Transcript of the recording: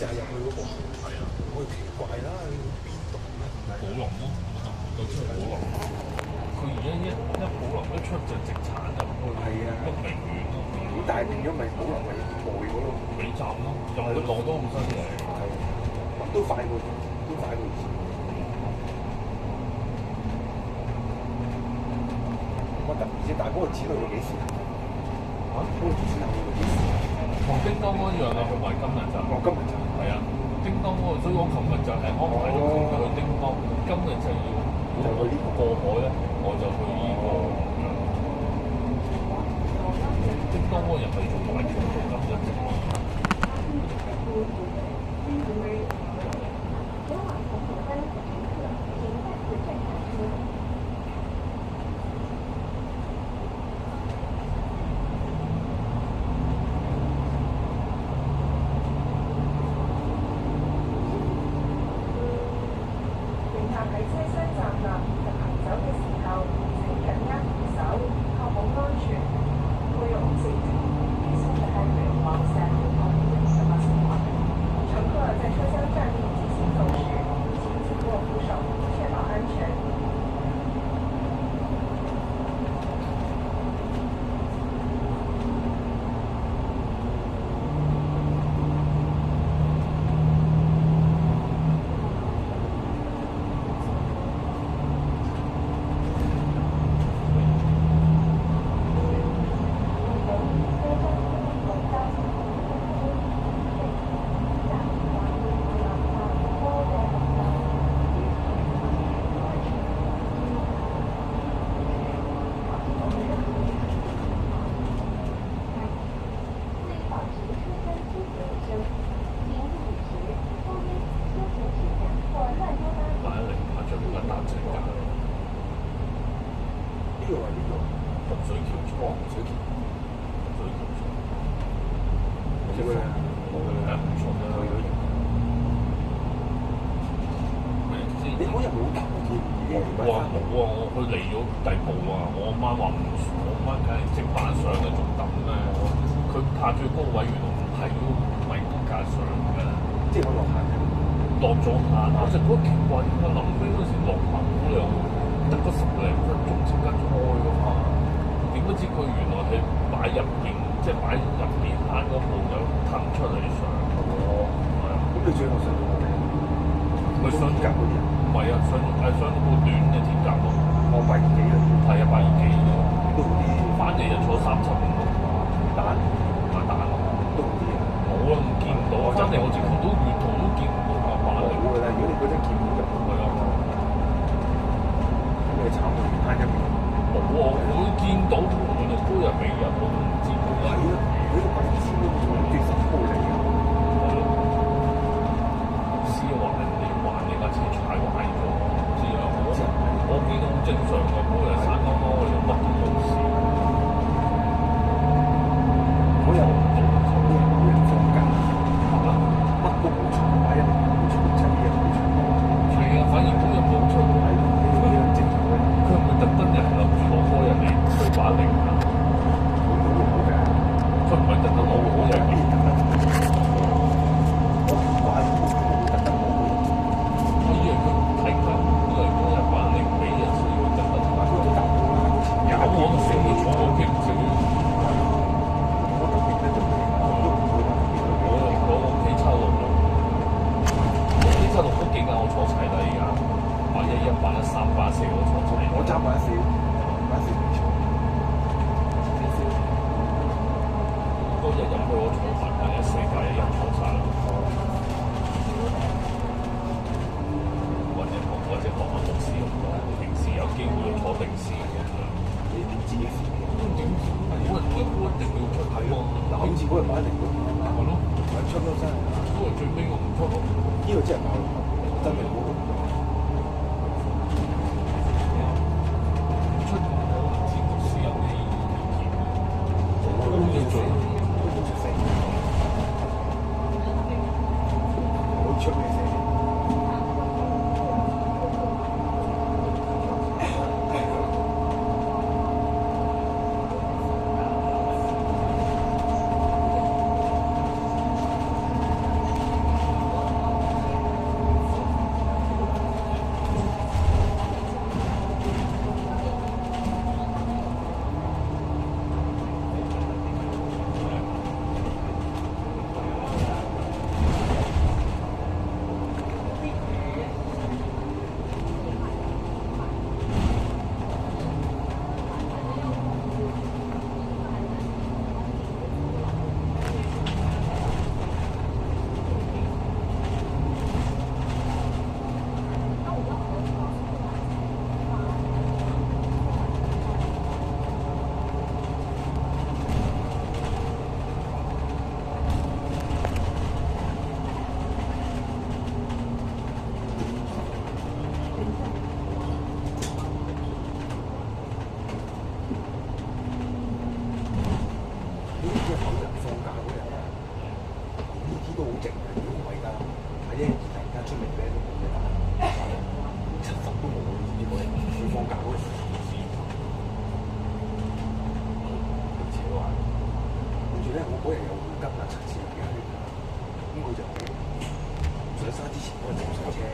就係入去嗰個。係啊，我奇怪啦，邊度咧？寶林咯，有出寶林。佢而家一寶林一出就直產入去，係啊，北明園咯。咁但係變咗咪寶林咪外嗰咯？尾站咯，又係落多咁犀利。係，都快過，都快過以前。乜特別啫？但係嗰個展去到幾時啊？嗰個展去到幾時？同叮當嗰一樣啊，去埋今日就。今日就係啊，叮當嗰個，所以我琴日就係安排咗佢去叮當，今日就要去呢個過海咧，我就去呢個。叮當嗰個人係做埋全部今日啫。佢嚟咗第步啊！我阿媽話唔，我阿媽梗係直板上嘅，仲等咧。佢拍最高位原來唔係都唔係高架上嘅，即係我落限嘅。落咗限，我就覺得奇怪，點解臨尾嗰時落限嗰兩得個10零分鐘即刻開㗎嘛？點不知佢原來係擺入邊，即係擺入邊限嗰部就騰出嚟上。哦，係啊。咁你最後上到咩？咪上夾嗰啲啊？唔係啊，上到部短嘅鐵甲咯。我8億幾啦，係啊，8億幾咯。都好啲。翻嚟就坐3、7年咯。蛋買蛋咯，都好啲啊。冇啊，唔見唔到啊！真係我直頭都沿途都見唔到啊！冇㗎啦，如果你嗰陣見到就係咯。咁你慘到慳一面。冇啊，我見到我就嗰日尾日我都唔知道。係啊，你個鬼知都仲跌10鋪嚟㗎。係咯。試還你還你架車踩壞咗，唔知啊。我見到好正常㗎，嗰日山啱啱我哋乜都冇事。嗰日冇人放假，係嘛？乜都冇出，係啊，冇出真嘢冇出。係啊，反而嗰日冇出。係呢個嘢正常嘅。佢係咪特登人諗住攞開人哋吹把零啊？冇嘅，佢唔係特登攞好人哋特登。我唔怪佢特登攞嘅。我以為佢睇緊，以為嗰日把零俾人，所以佢特登買佢都夾。有我都死咗坐我勁死。我特別咧就係都唔會話特別我攞個 K76咯，K76都幾啱我坐齊啦而家，811、813、814我坐齊。我揸814唔錯。嗰日入去我坐埋814、811坐晒啦。或者學下牧師咁咯，平時有機會坐定時咁樣。你點知嘅事？點知？我一定要出睇喎。嗱，好似嗰日買嚟嗰啲，係咯，買出咯真係。嗰日最尾我唔出咯。呢個真係爆落，真係好。出我唔知牧師有咩意見。我都好似最都冇出聲。我出咩聲？都好靜嘅。如果我而家喺一突然間出嚟咧，都冇咩打，70都冇，你知唔知嗰日佢放假嗰陣時咁扯壞。跟住咧，我嗰日又跟阿陳志明嘅，咁佢就上山之前嗰陣就上車。